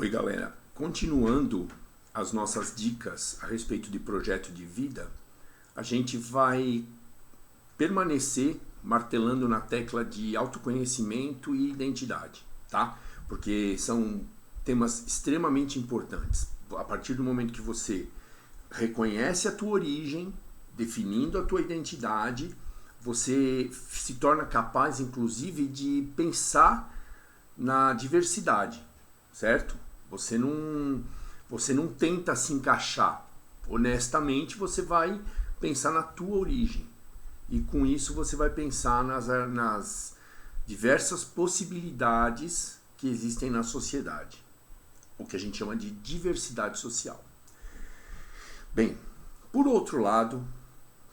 Oi, galera. Continuando as nossas dicas a respeito de projeto de vida, a gente vai permanecer martelando na tecla de autoconhecimento e identidade, tá? Porque são temas extremamente importantes. A partir do momento que você reconhece a tua origem, definindo a tua identidade, você se torna capaz, inclusive, de pensar na diversidade, certo? Você não tenta se encaixar. Honestamente, você vai pensar na tua origem. E com isso você vai pensar nas diversas possibilidades que existem na sociedade. O que a gente chama de diversidade social. Bem, por outro lado,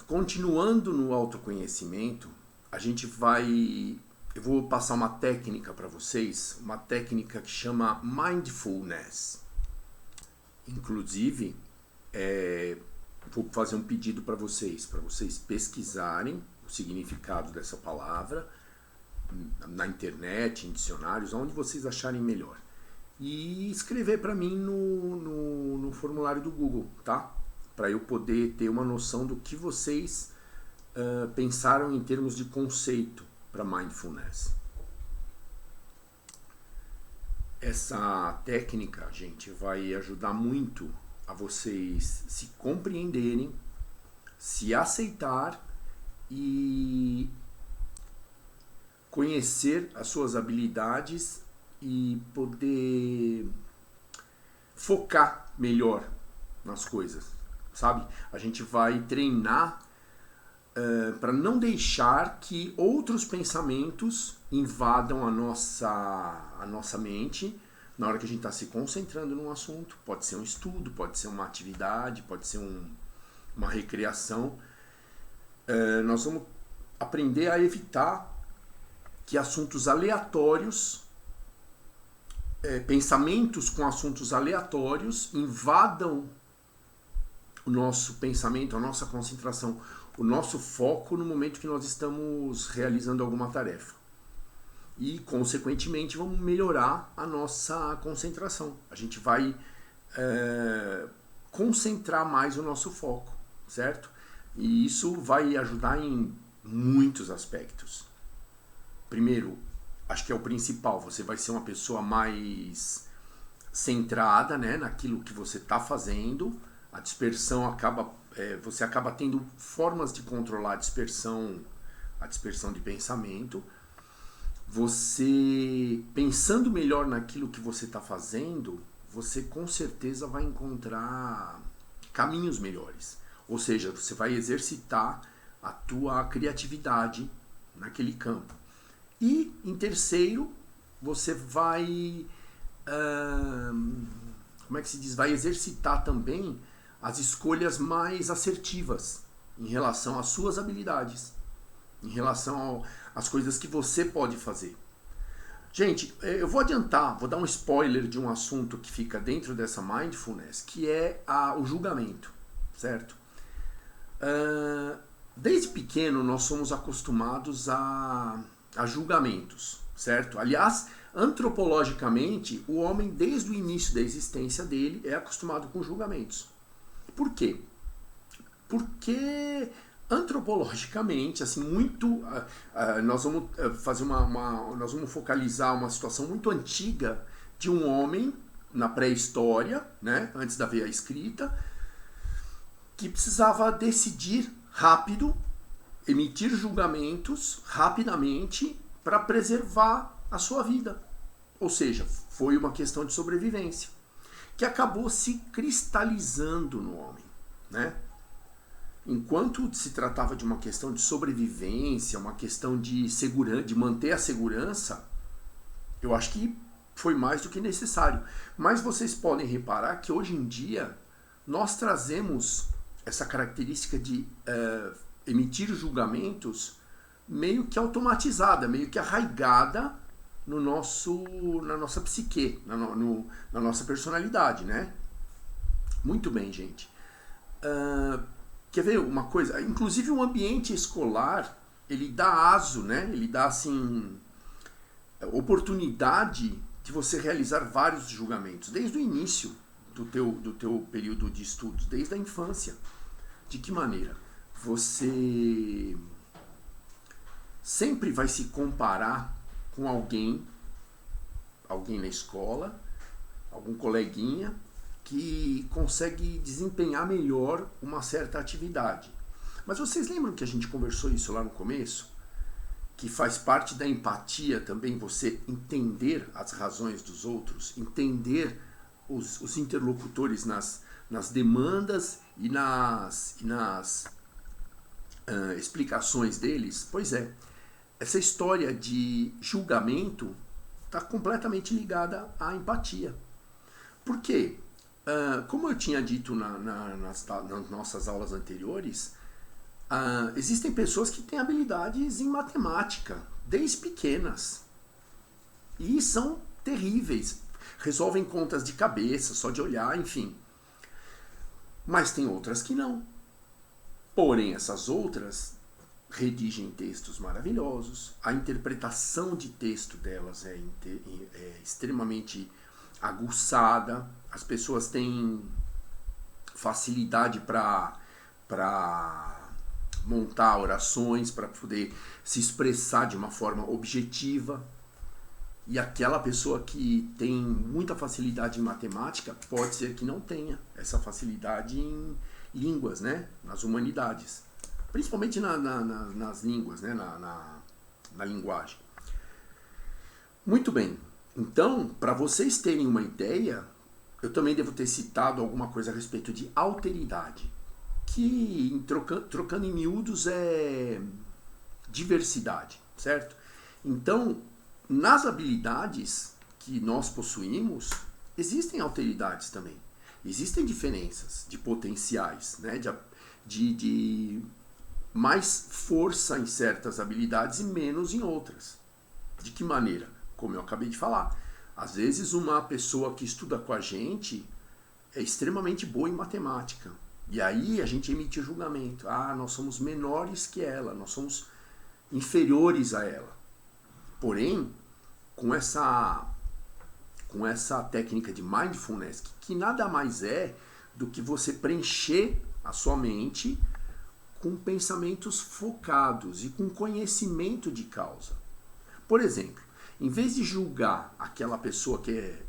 continuando no autoconhecimento, eu vou passar uma técnica para vocês, uma técnica que chama Mindfulness. Inclusive, vou fazer um pedido para vocês pesquisarem o significado dessa palavra na internet, em dicionários, onde vocês acharem melhor. E escrever para mim no formulário do Google, tá? Para eu poder ter uma noção do que vocês pensaram em termos de conceito para Mindfulness. Essa técnica, gente, vai ajudar muito a vocês se compreenderem, se aceitar e conhecer as suas habilidades e poder focar melhor nas coisas, sabe? A gente vai treinar para não deixar que outros pensamentos invadam a nossa mente na hora que a gente está se concentrando num assunto. Pode ser um estudo, pode ser uma atividade, pode ser uma recreação. Nós vamos aprender a evitar que assuntos aleatórios, pensamentos com assuntos aleatórios invadam o nosso pensamento, a nossa concentração, o nosso foco no momento que nós estamos realizando alguma tarefa. E, consequentemente, vamos melhorar a nossa concentração. A gente vai concentrar mais o nosso foco, certo? E isso vai ajudar em muitos aspectos. Primeiro, acho que é o principal, você vai ser uma pessoa mais centrada, né, naquilo que você está fazendo. A dispersão você acaba tendo formas de controlar a dispersão de pensamento. Você, pensando melhor naquilo que você está fazendo, você com certeza vai encontrar caminhos melhores. Ou seja, você vai exercitar a tua criatividade naquele campo. E, em terceiro, você vai, vai exercitar também as escolhas mais assertivas em relação às suas habilidades, em relação às coisas que você pode fazer. Gente, eu vou adiantar, vou dar um spoiler de um assunto que fica dentro dessa mindfulness, que é o julgamento, certo? Desde pequeno nós somos acostumados a julgamentos, certo? Aliás, antropologicamente, o homem desde o início da existência dele é acostumado com julgamentos. Por quê? Porque antropologicamente, assim, nós vamos fazer nós vamos focalizar uma situação muito antiga de um homem na pré-história, né, antes da veia escrita, que precisava decidir rápido, emitir julgamentos rapidamente para preservar a sua vida. Ou seja, foi uma questão de sobrevivência, que acabou se cristalizando no homem, né? Enquanto se tratava de uma questão de sobrevivência, uma questão de manter a segurança, eu acho que foi mais do que necessário. Mas vocês podem reparar que hoje em dia nós trazemos essa característica de emitir julgamentos meio que automatizada, meio que arraigada na nossa psique, na nossa personalidade, né? Muito bem, gente. Quer ver uma coisa? Inclusive o ambiente escolar, ele dá aso, né? Ele dá, assim, oportunidade de você realizar vários julgamentos, desde o início do teu período de estudos, desde a infância. De que maneira? Você sempre vai se comparar com alguém na escola, algum coleguinha, que consegue desempenhar melhor uma certa atividade. Mas vocês lembram que a gente conversou isso lá no começo? Que faz parte da empatia também você entender as razões dos outros, entender os interlocutores nas demandas e nas explicações deles? Pois é, essa história de julgamento está completamente ligada à empatia. Por quê? Como eu tinha dito nas nossas aulas anteriores, existem pessoas que têm habilidades em matemática, desde pequenas, e são terríveis, resolvem contas de cabeça, só de olhar, enfim. Mas tem outras que não. Porém, essas outras redigem textos maravilhosos, a interpretação de texto delas é extremamente aguçada, as pessoas têm facilidade para montar orações, para poder se expressar de uma forma objetiva. E aquela pessoa que tem muita facilidade em matemática pode ser que não tenha essa facilidade em línguas, né? Nas humanidades. Principalmente nas línguas, né? Na linguagem. Muito bem. Então, para vocês terem uma ideia, eu também devo ter citado alguma coisa a respeito de alteridade, que trocando em miúdos é diversidade, certo? Então, nas habilidades que nós possuímos, existem alteridades também. Existem diferenças de potenciais, né? de mais força em certas habilidades e menos em outras. De que maneira? Como eu acabei de falar. Às vezes uma pessoa que estuda com a gente é extremamente boa em matemática. E aí a gente emite julgamento. Nós somos menores que ela, nós somos inferiores a ela. Porém, com essa técnica de mindfulness, que nada mais é do que você preencher a sua mente com pensamentos focados e com conhecimento de causa. Por exemplo, em vez de julgar aquela pessoa que é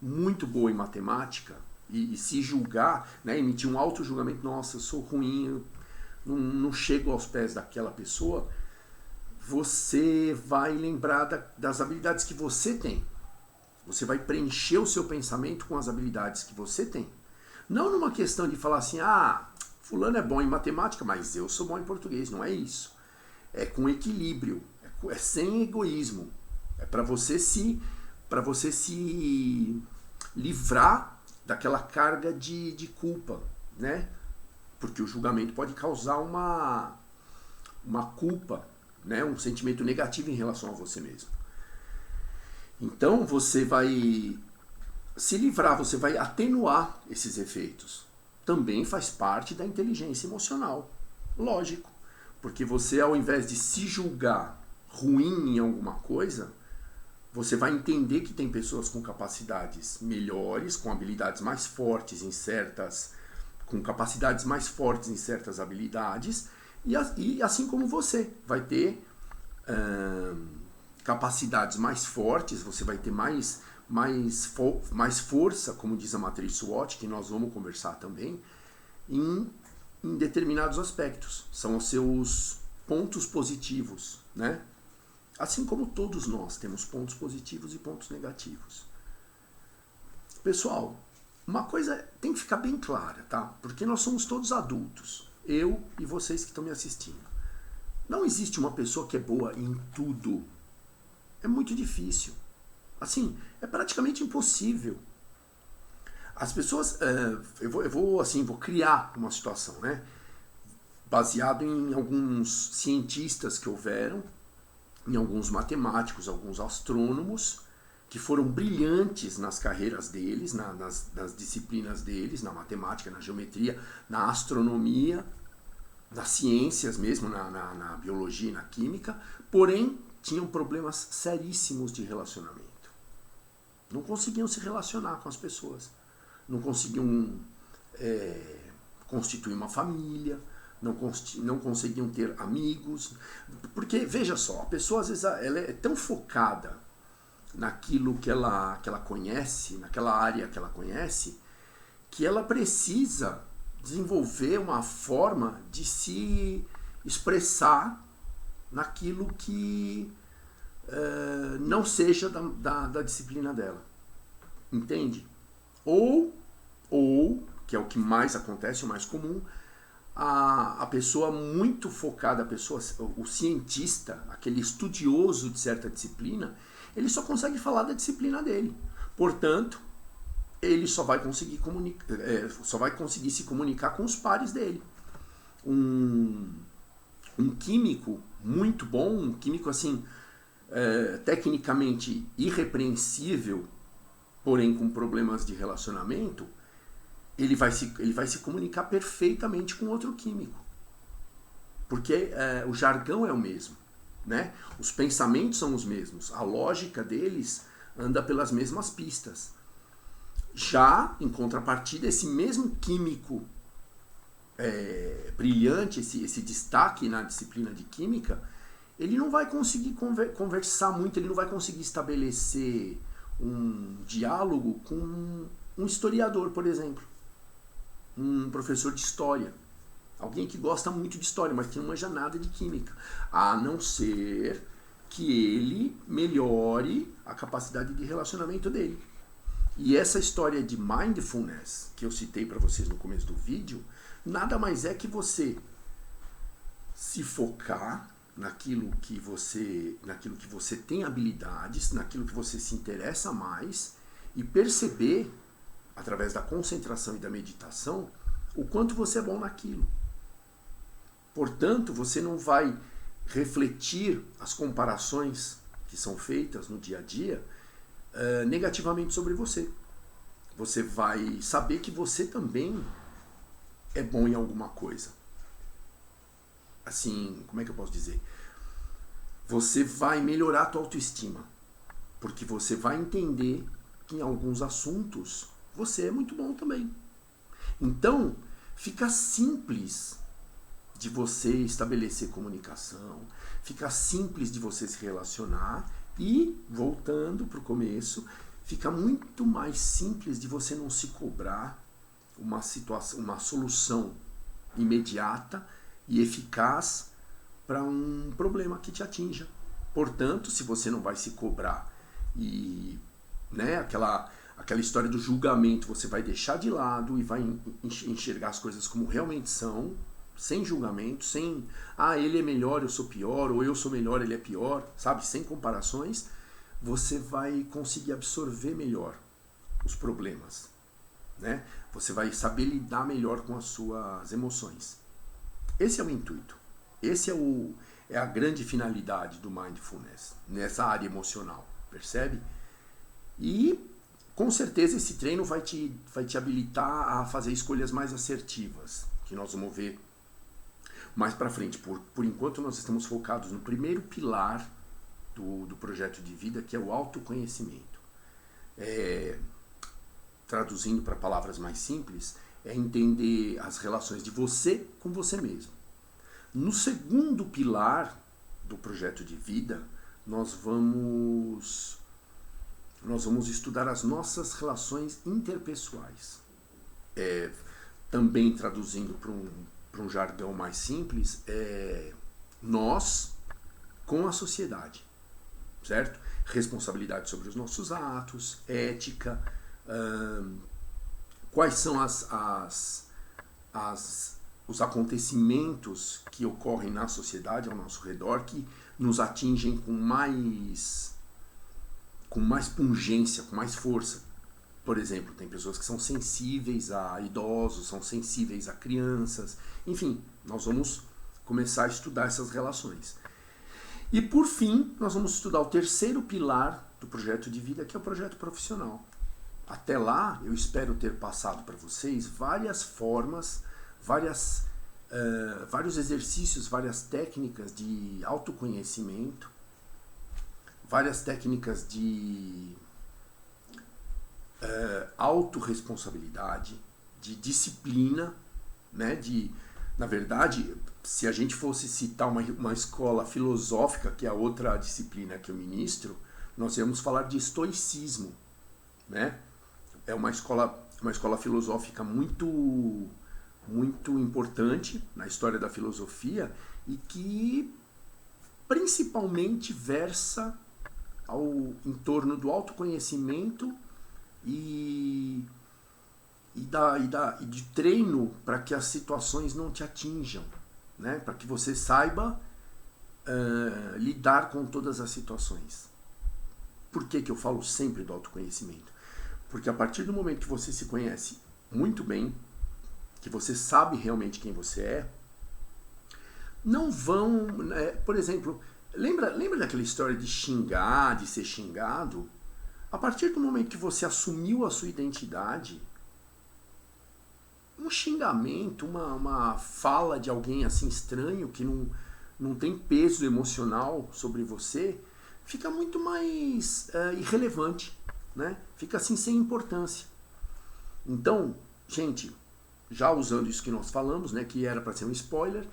muito boa em matemática e se julgar, né, emitir um auto-julgamento, nossa, eu sou ruim, eu não chego aos pés daquela pessoa, você vai lembrar das habilidades que você tem. Você vai preencher o seu pensamento com as habilidades que você tem. Não numa questão de falar assim, fulano é bom em matemática, mas eu sou bom em português. Não é isso. É com equilíbrio, é sem egoísmo. É para você se livrar daquela carga de culpa, né? Porque o julgamento pode causar uma culpa, né? Um sentimento negativo em relação a você mesmo. Então você vai se livrar, você vai atenuar esses efeitos. Também faz parte da inteligência emocional. Lógico. Porque você, ao invés de se julgar ruim em alguma coisa, você vai entender que tem pessoas com capacidades melhores, com habilidades mais fortes com capacidades mais fortes em certas habilidades, e assim como você vai ter capacidades mais fortes, você vai ter mais força, como diz a matriz SWOT, que nós vamos conversar também, em determinados aspectos. São os seus pontos positivos, né? Assim como todos nós temos pontos positivos e pontos negativos. Pessoal, uma coisa tem que ficar bem clara, tá? Porque nós somos todos adultos, eu e vocês que estão me assistindo. Não existe uma pessoa que é boa em tudo. É muito difícil. Assim, é praticamente impossível. As pessoas... eu vou criar uma situação, né? Baseado em alguns cientistas que houveram, em alguns matemáticos, alguns astrônomos, que foram brilhantes nas carreiras deles, nas disciplinas deles, na matemática, na geometria, na astronomia, nas ciências mesmo, na biologia e na química, porém tinham problemas seríssimos de relacionamento. não conseguiam se relacionar com as pessoas, não conseguiam constituir uma família, não conseguiam ter amigos, porque, veja só, a pessoa às vezes ela é tão focada naquilo que ela conhece, naquela área que ela conhece, que ela precisa desenvolver uma forma de se expressar naquilo que não seja da disciplina dela. Entende? Ou, que é o que mais acontece, o mais comum, a pessoa muito focada, o cientista, aquele estudioso de certa disciplina, ele só consegue falar da disciplina dele. Portanto, ele só vai conseguir se comunicar com os pares dele. Um químico muito bom, um químico assim, tecnicamente irrepreensível, porém com problemas de relacionamento, ele vai se comunicar perfeitamente com outro químico. Porque o jargão é o mesmo, né? Os pensamentos são os mesmos, a lógica deles anda pelas mesmas pistas. Já, em contrapartida, esse mesmo químico brilhante, esse destaque na disciplina de química, ele não vai conseguir conversar muito, ele não vai conseguir estabelecer um diálogo com um historiador, por exemplo. Um professor de história. Alguém que gosta muito de história, mas que não manja nada de química. A não ser que ele melhore a capacidade de relacionamento dele. E essa história de mindfulness, que eu citei para vocês no começo do vídeo, nada mais é que você se focar naquilo que você tem habilidades, naquilo que você se interessa mais e perceber, através da concentração e da meditação, o quanto você é bom naquilo. Portanto, você não vai refletir as comparações que são feitas no dia a dia negativamente sobre você. Você vai saber que você também é bom em alguma coisa. Assim, como é que eu posso dizer? Você vai melhorar a tua autoestima, porque você vai entender que em alguns assuntos você é muito bom também. Então, fica simples de você estabelecer comunicação, fica simples de você se relacionar e, voltando para o começo, fica muito mais simples de você não se cobrar uma solução imediata e eficaz para um problema que te atinja. Portanto, se você não vai se cobrar e aquela história do julgamento você vai deixar de lado e vai enxergar as coisas como realmente são, sem julgamento, sem ele é melhor, eu sou pior, ou eu sou melhor, ele é pior, sabe? Sem comparações, você vai conseguir absorver melhor os problemas, né? Você vai saber lidar melhor com as suas emoções. Esse é o intuito. Esse é a grande finalidade do mindfulness, nessa área emocional, percebe? E com certeza esse treino vai te habilitar a fazer escolhas mais assertivas, que nós vamos ver mais para frente. Por enquanto nós estamos focados no primeiro pilar do projeto de vida, que é o autoconhecimento. Traduzindo para palavras mais simples, é entender as relações de você com você mesmo. No segundo pilar do projeto de vida, nós vamos estudar as nossas relações interpessoais. Também traduzindo para um jargão mais simples, nós com a sociedade, certo? Responsabilidade sobre os nossos atos, ética, quais são os acontecimentos que ocorrem na sociedade ao nosso redor que nos atingem com mais pungência, com mais força. Por exemplo, tem pessoas que são sensíveis a idosos, são sensíveis a crianças. Enfim, nós vamos começar a estudar essas relações. E por fim, nós vamos estudar o terceiro pilar do projeto de vida, que é o projeto profissional. Até lá, eu espero ter passado para vocês várias formas, vários exercícios, várias técnicas de autoconhecimento, várias técnicas de autorresponsabilidade, de disciplina, né? Na verdade, se a gente fosse citar uma escola filosófica, que é a outra disciplina que eu ministro, nós íamos falar de estoicismo, né? É uma escola filosófica muito importante na história da filosofia e que principalmente versa em torno do autoconhecimento e de treino para que as situações não te atinjam, né? Para que você saiba lidar com todas as situações. Por que eu falo sempre do autoconhecimento? Porque a partir do momento que você se conhece muito bem, que você sabe realmente quem você é, não vão... por exemplo, lembra daquela história de xingar, de ser xingado? A partir do momento que você assumiu a sua identidade, um xingamento, uma fala de alguém assim estranho, que não tem peso emocional sobre você, fica muito mais irrelevante, né? Fica assim sem importância. Então, gente, já usando isso que nós falamos, né, que era para ser um spoiler,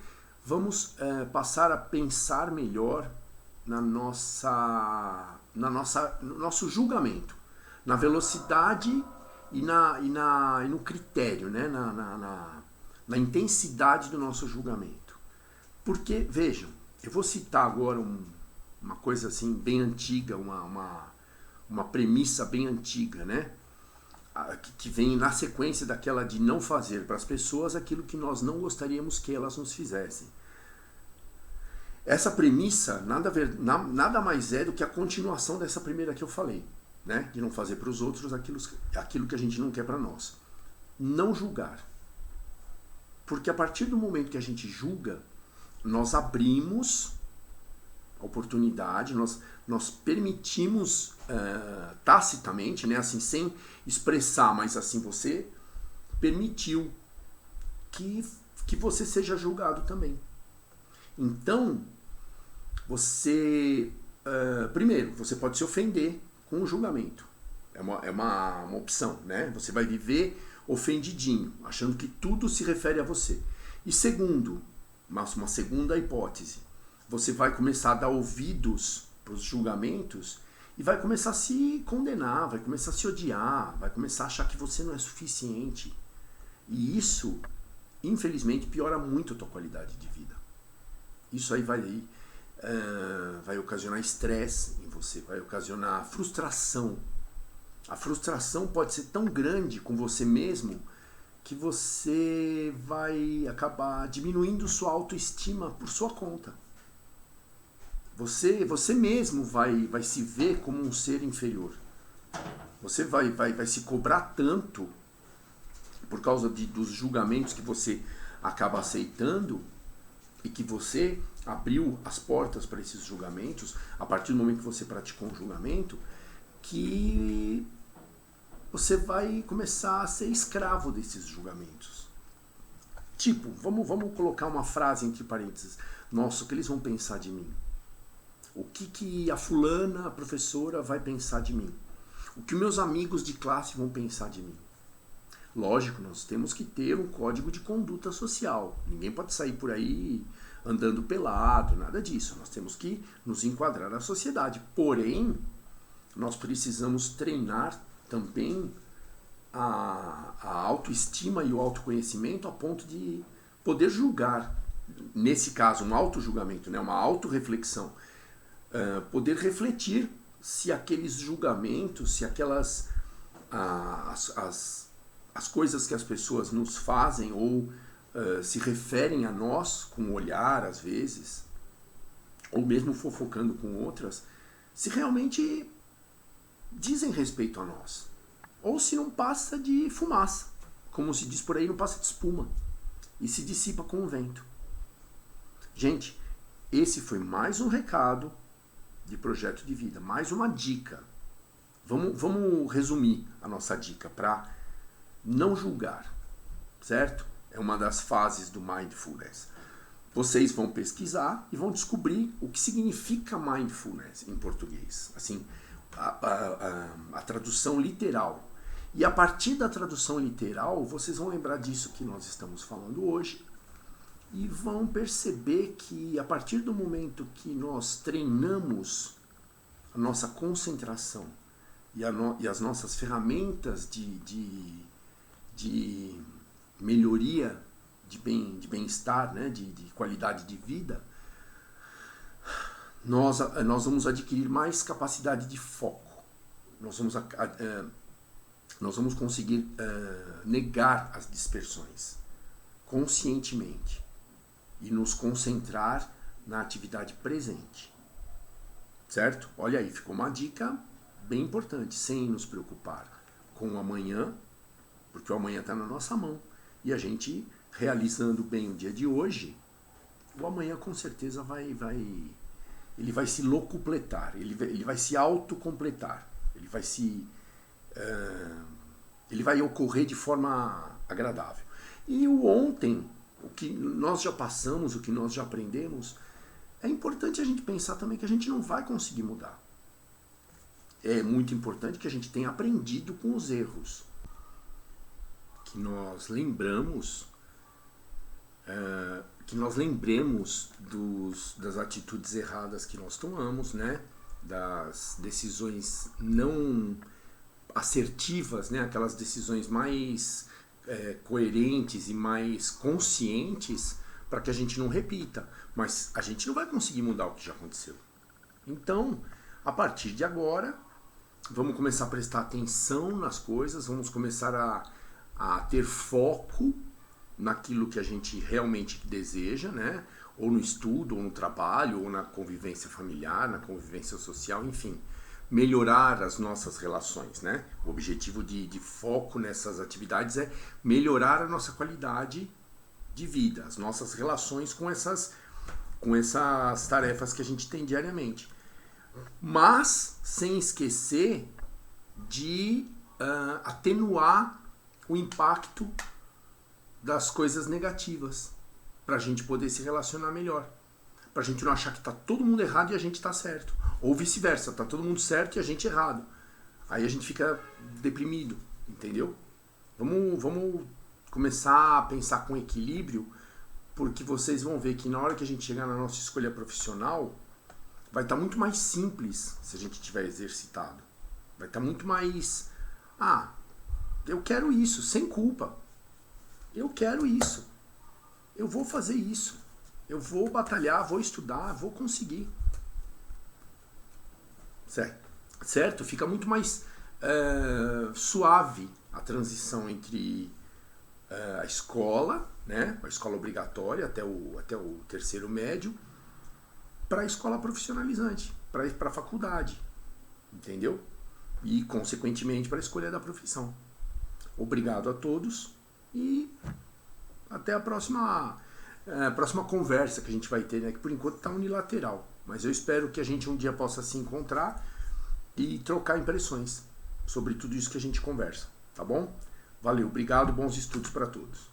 vamos passar a pensar melhor no nosso julgamento, na velocidade e no critério, né, na intensidade do nosso julgamento. Porque, vejam, eu vou citar agora uma coisa assim bem antiga, uma premissa bem antiga, né? Que vem na sequência daquela de não fazer para as pessoas aquilo que nós não gostaríamos que elas nos fizessem. Essa premissa nada mais é do que a continuação dessa primeira que eu falei, né? De não fazer para os outros aquilo que a gente não quer para nós. Não julgar. Porque a partir do momento que a gente julga, nós abrimos a oportunidade, nós permitimos tacitamente, né, assim, sem expressar, mas assim você permitiu que você seja julgado também. Então, primeiro, você pode se ofender com o julgamento. É uma opção, né? Você vai viver ofendidinho, achando que tudo se refere a você. E segundo, uma segunda hipótese, você vai começar a dar ouvidos para os julgamentos e vai começar a se condenar, vai começar a se odiar, vai começar a achar que você não é suficiente. E isso, infelizmente, piora muito a tua qualidade de vida. Isso aí vai ocasionar estresse em você, vai ocasionar frustração. A frustração pode ser tão grande com você mesmo que você vai acabar diminuindo sua autoestima por sua conta. Você mesmo vai se ver como um ser inferior. Você vai se cobrar tanto por causa dos julgamentos que você acaba aceitando e que você abriu as portas para esses julgamentos a partir do momento que você praticou um julgamento, que você vai começar a ser escravo desses julgamentos. Tipo, vamos colocar uma frase entre parênteses. Nossa, o que eles vão pensar de mim? O que a fulana, a professora, vai pensar de mim? O que meus amigos de classe vão pensar de mim? Lógico, nós temos que ter um código de conduta social. Ninguém pode sair por aí andando pelado, nada disso. Nós temos que nos enquadrar na sociedade. Porém, nós precisamos treinar também a autoestima e o autoconhecimento a ponto de poder julgar. Nesse caso, um autojulgamento, né? Uma autorreflexão. Poder refletir se aqueles julgamentos, se aquelas as coisas que as pessoas nos fazem ou se referem a nós com o olhar às vezes, ou mesmo fofocando com outras, se realmente dizem respeito a nós, ou se não passa de fumaça, como se diz por aí, não passa de espuma e se dissipa com o vento. Gente, esse foi mais um recado de projeto de vida, mais uma dica. Vamos resumir a nossa dica para não julgar, certo? É uma das fases do Mindfulness. Vocês vão pesquisar e vão descobrir o que significa Mindfulness em português. Assim, a tradução literal. E a partir da tradução literal, vocês vão lembrar disso que nós estamos falando hoje e vão perceber que a partir do momento que nós treinamos a nossa concentração e as nossas ferramentas de melhoria, de bem-estar, né, de qualidade de vida, nós vamos adquirir mais capacidade de foco. Nós vamos conseguir negar as dispersões conscientemente e nos concentrar na atividade presente. Certo? Olha aí, ficou uma dica bem importante, sem nos preocupar com o amanhã, porque o amanhã está na nossa mão. E a gente, realizando bem o dia de hoje, o amanhã com certeza ele vai se locupletar, ele vai se autocompletar, ele vai ocorrer de forma agradável. E o ontem, o que nós já passamos, o que nós já aprendemos, é importante a gente pensar também que a gente não vai conseguir mudar. É muito importante que a gente tenha aprendido com os erros. Que nós lembremos, das atitudes erradas que nós tomamos, né? Das decisões não assertivas, né? Aquelas decisões mais coerentes e mais conscientes, para que a gente não repita. Mas a gente não vai conseguir mudar o que já aconteceu. Então, a partir de agora, vamos começar a prestar atenção nas coisas, vamos começar a ter foco naquilo que a gente realmente deseja, né? Ou no estudo, ou no trabalho, ou na convivência familiar, na convivência social, enfim. Melhorar as nossas relações, né? O objetivo de foco nessas atividades é melhorar a nossa qualidade de vida, as nossas relações com essas tarefas que a gente tem diariamente. Mas sem esquecer de atenuar o impacto das coisas negativas, para a gente poder se relacionar melhor, para a gente não achar que está todo mundo errado e a gente está certo, ou vice-versa, está todo mundo certo e a gente errado. Aí a gente fica deprimido, entendeu? Vamos começar a pensar com equilíbrio, porque vocês vão ver que na hora que a gente chegar na nossa escolha profissional, vai estar muito mais simples se a gente tiver exercitado. Vai estar muito mais... eu quero isso, sem culpa. Eu quero isso. Eu vou fazer isso. Eu vou batalhar, vou estudar, vou conseguir. Certo? Fica muito mais suave a transição entre a escola, né? A escola obrigatória até o terceiro médio, para a escola profissionalizante, para a faculdade. Entendeu? E, consequentemente, para a escolha da profissão. Obrigado a todos e até a próxima conversa que a gente vai ter, né? Que por enquanto está unilateral. Mas eu espero que a gente um dia possa se encontrar e trocar impressões sobre tudo isso que a gente conversa. Tá bom? Valeu, obrigado, bons estudos para todos.